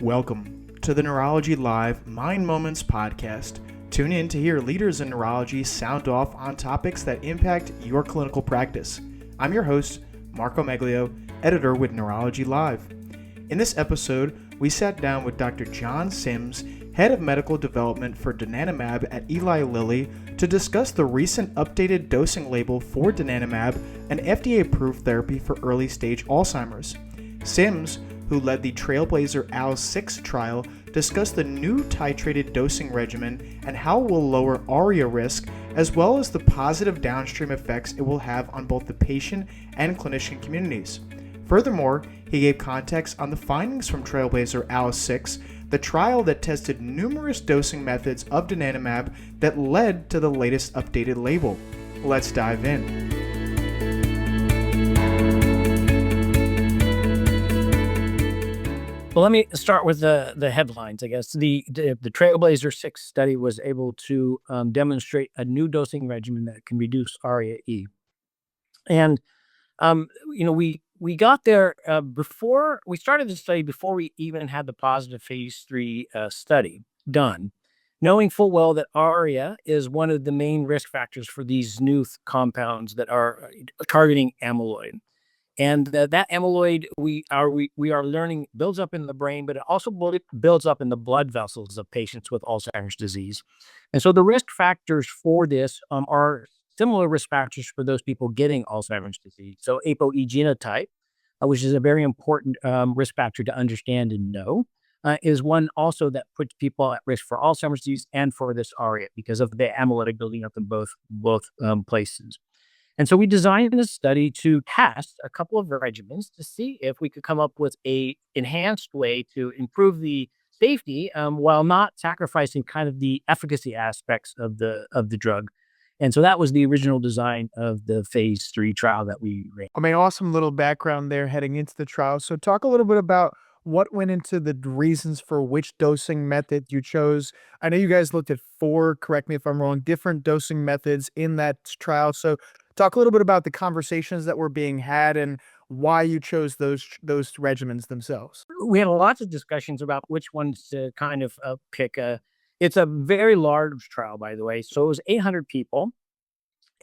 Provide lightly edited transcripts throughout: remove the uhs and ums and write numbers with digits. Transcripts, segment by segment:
Welcome to the Neurology Live Mind Moments podcast. Tune in to hear leaders in neurology sound off on topics that impact your clinical practice. I'm your host, Marco Meglio, editor with NeurologyLive. In this episode, we sat down with Dr. John Sims, head of medical development for Donanemab at Eli Lilly, to discuss the recent updated dosing label for Donanemab, an FDA-approved therapy for early-stage Alzheimer's. Sims, who led the Trailblazer ALZ-6 trial, discussed the new titrated dosing regimen and how it will lower ARIA risk, as well as the positive downstream effects it will have on both the patient and clinician communities. Furthermore, he gave context on the findings from Trailblazer ALZ-6, the trial that tested numerous dosing methods of Donanemab that led to the latest updated label. Let's dive in. Well, let me start with the headlines, I guess. The Trailblazer 6 study was able to demonstrate a new dosing regimen that can reduce ARIA-E. And, we got there before we started the study, before we even had the positive phase 3 study done, knowing full well that ARIA is one of the main risk factors for these new compounds that are targeting amyloid. And that amyloid we are learning builds up in the brain, but it also builds up in the blood vessels of patients with Alzheimer's disease. And so the risk factors for this are similar risk factors for those people getting Alzheimer's disease. So ApoE genotype, which is a very important risk factor to understand and know, is one also that puts people at risk for Alzheimer's disease and for this ARIA because of the amyloid building up in both places. And so we designed this study to test a couple of regimens to see if we could come up with a enhanced way to improve the safety while not sacrificing kind of the efficacy aspects of the drug. And so that was the original design of the phase 3 trial that we ran. I mean, awesome little background there heading into the trial. So talk a little bit about what went into the reasons for which dosing method you chose. I know you guys looked at 4, correct me if I'm wrong, different dosing methods in that trial. So talk a little bit about the conversations that were being had and why you chose those regimens themselves. We had lots of discussions about which ones to kind of pick. It's a very large trial, by the way. So it was 800 people.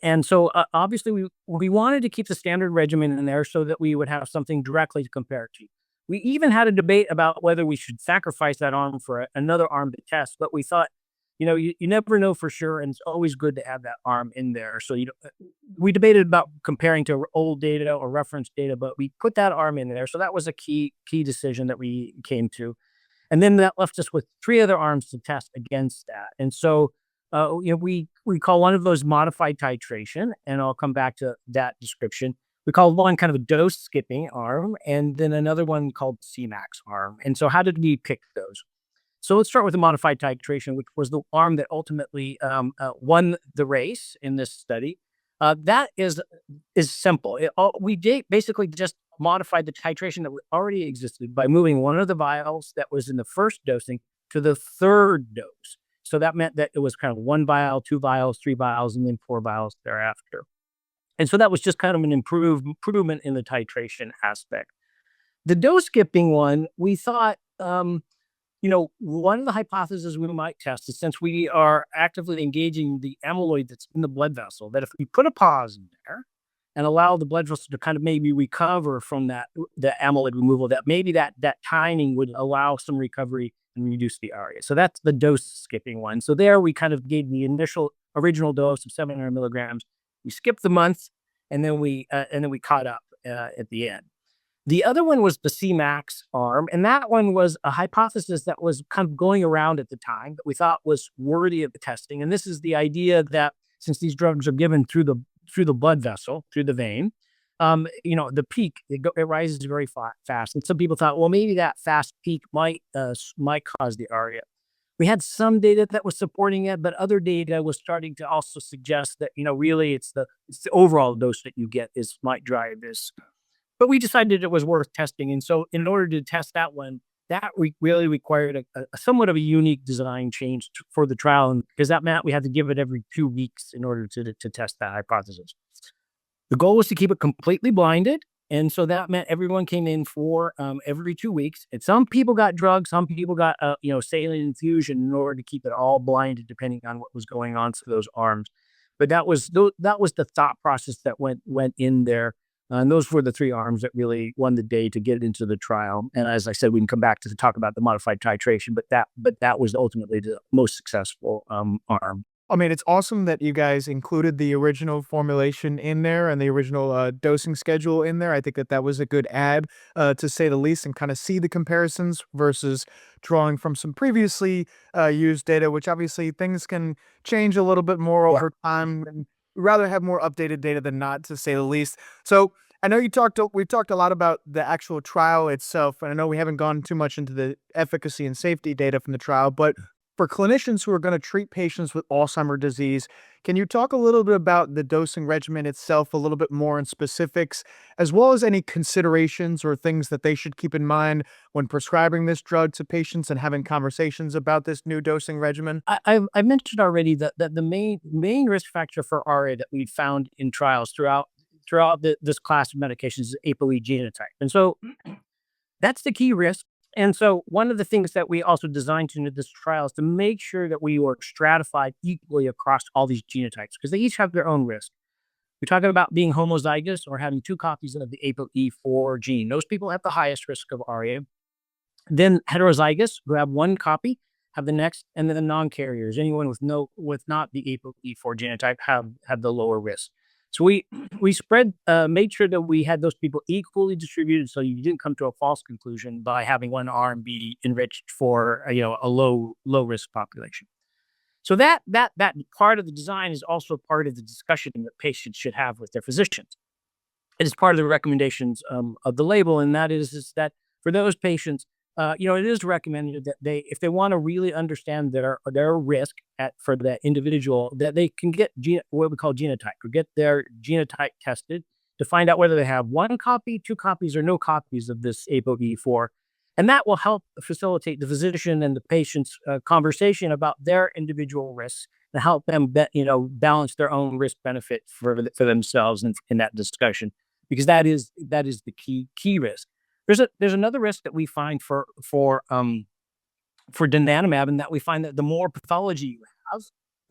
And so obviously we wanted to keep the standard regimen in there so that we would have something directly to compare it to. We even had a debate about whether we should sacrifice that arm for another arm to test, but we thought, you never know for sure, and it's always good to have that arm in there. So we debated about comparing to old data or reference data, but we put that arm in there. So that was a key decision that we came to. And then that left us with 3 other arms to test against that. And so we call one of those modified titration, and I'll come back to that description. We call one kind of a dose skipping arm, and then another one called Cmax arm. And so how did we pick those? So let's start with the modified titration, which was the arm that ultimately won the race in this study. That is simple. We basically just modified the titration that already existed by moving one of the vials that was in the first dosing to the third dose. So that meant that it was kind of 1 vial, 2 vials, 3 vials, and then 4 vials thereafter. And so that was just kind of an improvement in the titration aspect. The dose skipping one, we thought, one of the hypotheses we might test is, since we are actively engaging the amyloid that's in the blood vessel, that if we put a pause in there and allow the blood vessel to kind of maybe recover from the amyloid removal, that maybe that timing would allow some recovery and reduce the ARIA. So that's the dose skipping one. So there we kind of gave the original dose of 700 milligrams. We skipped the month, and then we caught up at the end. The other one was the Cmax arm, and that one was a hypothesis that was kind of going around at the time that we thought was worthy of the testing. And this is the idea that since these drugs are given through the blood vessel, through the vein, the peak, it rises very fast. And some people thought, well, maybe that fast peak might cause the ARIA. We had some data that was supporting it, but other data was starting to also suggest that, really it's the overall dose that you get might drive this. But we decided it was worth testing. And so in order to test that one, that really required a somewhat of a unique design change for the trial. And because that meant we had to give it every 2 weeks in order to test that hypothesis. The goal was to keep it completely blinded. And so that meant everyone came in for every 2 weeks. And some people got drugs, some people got saline infusion in order to keep it all blinded, depending on what was going on to those arms. But that was the thought process that went in there. And those were the 3 arms that really won the day to get into the trial. And as I said, we can come back to talk about the modified titration, but that was ultimately the most successful arm. I mean, it's awesome that you guys included the original formulation in there and the original dosing schedule in there. I think that was a good add, to say the least, and kind of see the comparisons versus drawing from some previously used data, which obviously things can change a little bit more over time. And we'd rather have more updated data than not, to say the least. So I know we've talked a lot about the actual trial itself, and I know we haven't gone too much into the efficacy and safety data from the trial, but for clinicians who are going to treat patients with Alzheimer's disease, can you talk a little bit about the dosing regimen itself, a little bit more in specifics, as well as any considerations or things that they should keep in mind when prescribing this drug to patients and having conversations about this new dosing regimen? I mentioned already that the main risk factor for ARIA that we found in trials throughout this class of medications is ApoE genotype. And so that's the key risk. And so one of the things that we also designed into this trial is to make sure that we were stratified equally across all these genotypes, because they each have their own risk. We're talking about being homozygous or having 2 copies of the ApoE4 gene. Those people have the highest risk of ARIA. Then heterozygous, who have 1 copy, have the next, and then the non-carriers, anyone with not the ApoE4 genotype, have the lower risk. So we made sure that we had those people equally distributed, so you didn't come to a false conclusion by having one arm be enriched for a low risk population. So that part of the design is also part of the discussion that patients should have with their physicians. It is part of the recommendations of the label, and that is that for those patients, it is recommended that if they want to really understand their risk for that individual, that they can get what we call genotype, or get their genotype tested to find out whether they have 1 copy, 2 copies, or no copies of this ApoE4. And that will help facilitate the physician and the patient's conversation about their individual risks, to help them balance their own risk benefit for themselves in that discussion, because that is the key risk. There's another risk that we find for Donanemab, and that we find that the more pathology you have,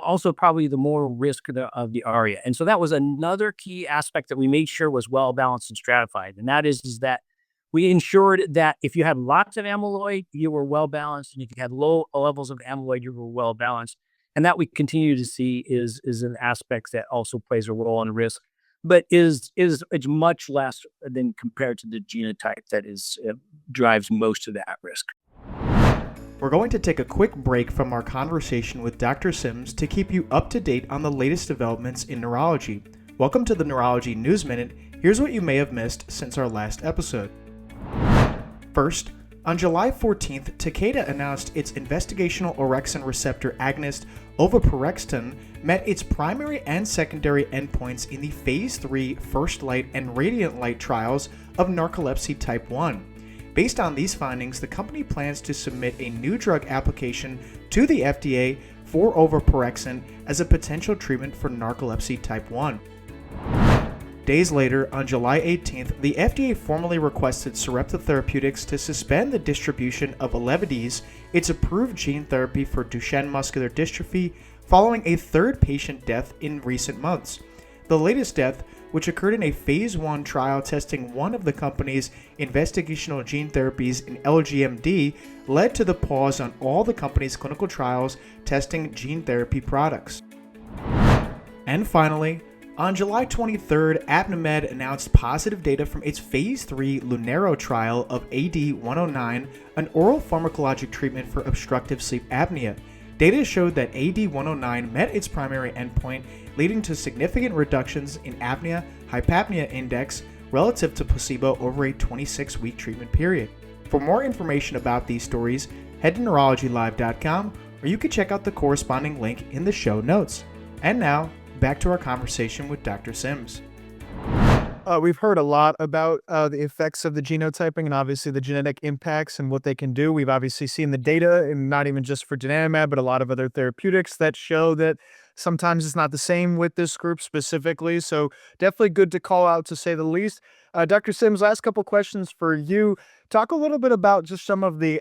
also probably the more risk of the ARIA. And so that was another key aspect that we made sure was well balanced and stratified. And that is that we ensured that if you had lots of amyloid, you were well balanced, and if you had low levels of amyloid, you were well balanced. And that we continue to see is an aspect that also plays a role in risk, but it's much less than compared to the genotype that drives most of that risk. We're going to take a quick break from our conversation with Dr. Sims to keep you up to date on the latest developments in neurology. Welcome to the Neurology News Minute. Here's what you may have missed since our last episode. First, on July 14th, Takeda announced its investigational orexin receptor agonist oveporexton met its primary and secondary endpoints in the Phase 3 First Light and Radiant Light trials of narcolepsy type 1. Based on these findings, the company plans to submit a new drug application to the FDA for oveporexton as a potential treatment for narcolepsy type 1. Days later, on July 18th, the FDA formally requested Sarepta Therapeutics to suspend the distribution of Elevidys, its approved gene therapy for Duchenne muscular dystrophy, following a 3rd patient death in recent months. The latest death, which occurred in a Phase 1 trial testing one of the company's investigational gene therapies in LGMD, led to the pause on all the company's clinical trials testing gene therapy products. And finally, on July 23rd, AbniMed announced positive data from its Phase 3 Lunaro trial of AD109, an oral pharmacologic treatment for obstructive sleep apnea. Data showed that AD109 met its primary endpoint, leading to significant reductions in apnea hypapnea index relative to placebo over a 26-week treatment period. For more information about these stories, head to NeurologyLive.com, or you can check out the corresponding link in the show notes. And now, back to our conversation with Dr. Sims. We've heard a lot about the effects of the genotyping and obviously the genetic impacts and what they can do. We've obviously seen the data, and not even just for Donanemab, but a lot of other therapeutics that show that sometimes it's not the same with this group specifically. So definitely good to call out, to say the least. Dr. Sims, last couple questions for you. Talk a little bit about just some of the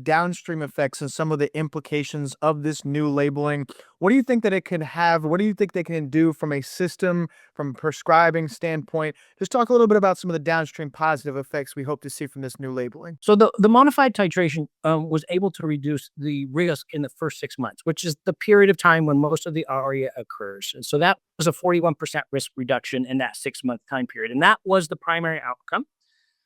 downstream effects and some of the implications of this new labeling. What do you think that it can have? What do you think they can do from a system, from prescribing standpoint? Just talk a little bit about some of the downstream positive effects we hope to see from this new labeling. So the modified titration was able to reduce the risk in the first 6 months, which is the period of time when most of the ARIA occurs. And so that was a 41% risk reduction in that 6-month time period. And that was the primary outcome.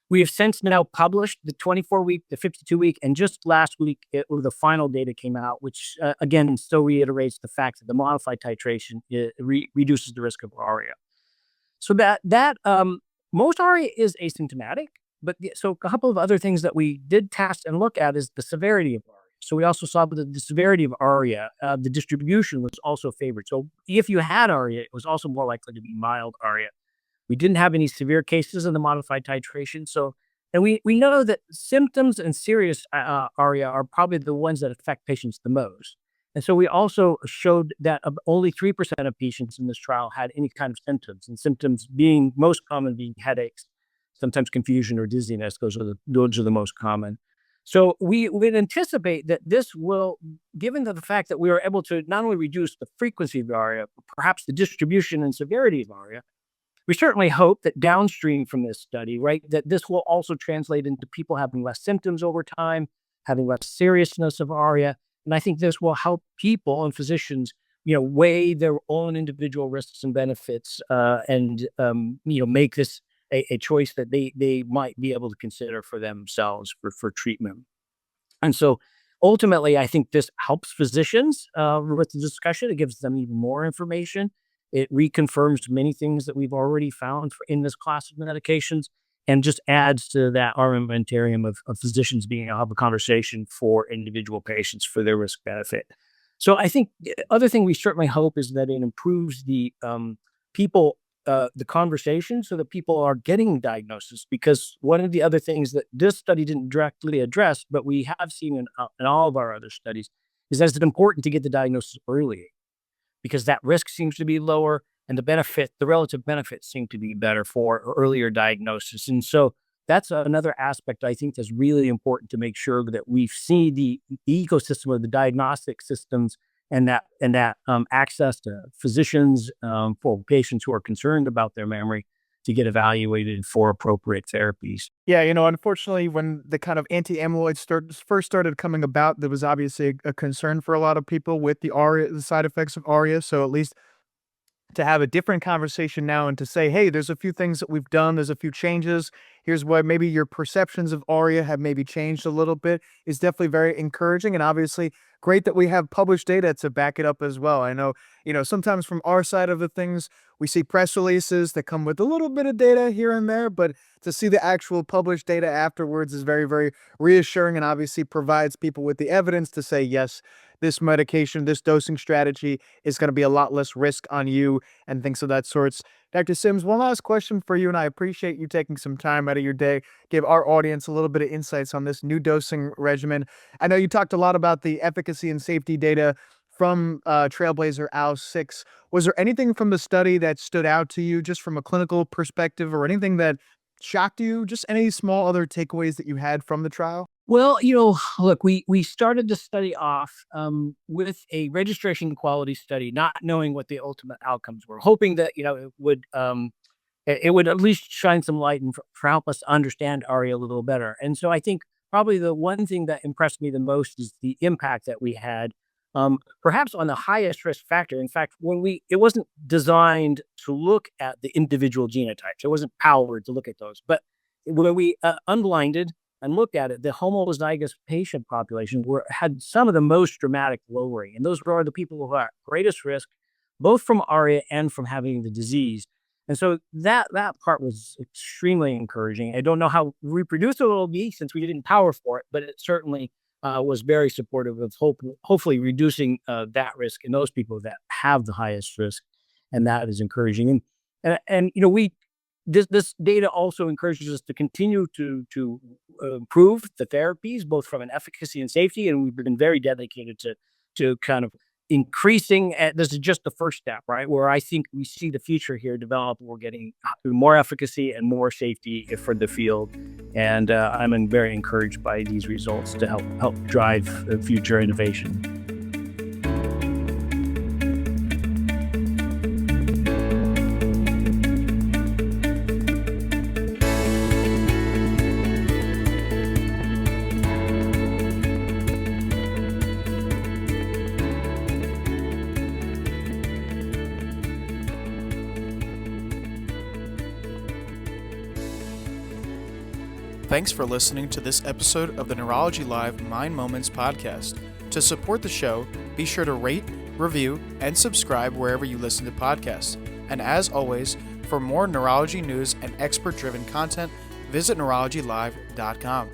We have since now published the 24-week, the 52-week, and just last week, the final data came out, which again still reiterates the fact that the modified titration reduces the risk of ARIA. So most ARIA is asymptomatic, but so a couple of other things that we did test and look at is the severity of ARIA. So we also saw that the severity of ARIA, the distribution was also favored. So if you had ARIA, it was also more likely to be mild ARIA. We didn't have any severe cases in the modified titration. So, and we know that symptoms and serious ARIA are probably the ones that affect patients the most. And so we also showed that only 3% of patients in this trial had any kind of symptoms, and symptoms being most common being headaches, sometimes confusion or dizziness. Those are the most common. So we would anticipate that this will, given the fact that we are able to not only reduce the frequency of ARIA, but perhaps the distribution and severity of ARIA, we certainly hope that downstream from this study, right, that this will also translate into people having less symptoms over time, having less seriousness of ARIA. And I think this will help people and physicians, weigh their own individual risks and benefits, and make this a choice that they might be able to consider for themselves for treatment. And so ultimately, I think this helps physicians with the discussion. It gives them even more information. It reconfirms many things that we've already found in this class of medications, and just adds to that armamentarium of physicians being able to have a conversation for individual patients for their risk benefit. So I think the other thing we certainly hope is that it improves the conversation so that people are getting diagnosis, because one of the other things that this study didn't directly address, but we have seen in all of our other studies, is that it's important to get the diagnosis early, because that risk seems to be lower and the relative benefits seem to be better for earlier diagnosis. And so that's another aspect I think that's really important, to make sure that we see the ecosystem of the diagnostic systems and that access to physicians for patients who are concerned about their memory to get evaluated for appropriate therapies. Yeah, unfortunately, when the kind of anti-amyloid first started coming about, there was obviously a concern for a lot of people with the ARIA, the side effects of ARIA. So at least to have a different conversation now and to say, hey, there's a few things that we've done, there's a few changes, here's why maybe your perceptions of ARIA have maybe changed a little bit, is definitely very encouraging. And obviously great that we have published data to back it up as well. I know, sometimes from our side of the things, we see press releases that come with a little bit of data here and there, but to see the actual published data afterwards is very, very reassuring, and obviously provides people with the evidence to say, yes, this medication, this dosing strategy is going to be a lot less risk on you and things of that sorts. Dr. Sims, one last question for you, and I appreciate you taking some time out of your day, give our audience a little bit of insights on this new dosing regimen. I know you talked a lot about the efficacy and safety data from Trailblazer ALZ 6. Was there anything from the study that stood out to you just from a clinical perspective, or anything that shocked you? Just any small other takeaways that you had from the trial? Well, look, we started the study off with a registration quality study, not knowing what the ultimate outcomes were, hoping that it would at least shine some light and for help us understand ARIA a little better. And so I think probably the one thing that impressed me the most is the impact that we had, perhaps on the highest risk factor. In fact, it wasn't designed to look at the individual genotypes. It wasn't powered to look at those. But when we unblinded and looked at it, the homozygous patient population had some of the most dramatic lowering. And those were the people who are at greatest risk, both from ARIA and from having the disease. And so that part was extremely encouraging. I don't know how reproducible it will be since we didn't power for it, but it certainly was very supportive of hopefully reducing that risk in those people that have the highest risk. And that is encouraging. And this data also encourages us to continue to improve the therapies, both from an efficacy and safety. And we've been very dedicated to kind of increasing. This is just the first step, right? Where I think we see the future here develop. We're getting more efficacy and more safety for the field. And I'm very encouraged by these results to help drive future innovation. Thanks for listening to this episode of the Neurology Live Mind Moments podcast. To support the show, be sure to rate, review, and subscribe wherever you listen to podcasts. And as always, for more neurology news and expert-driven content, visit NeurologyLive.com.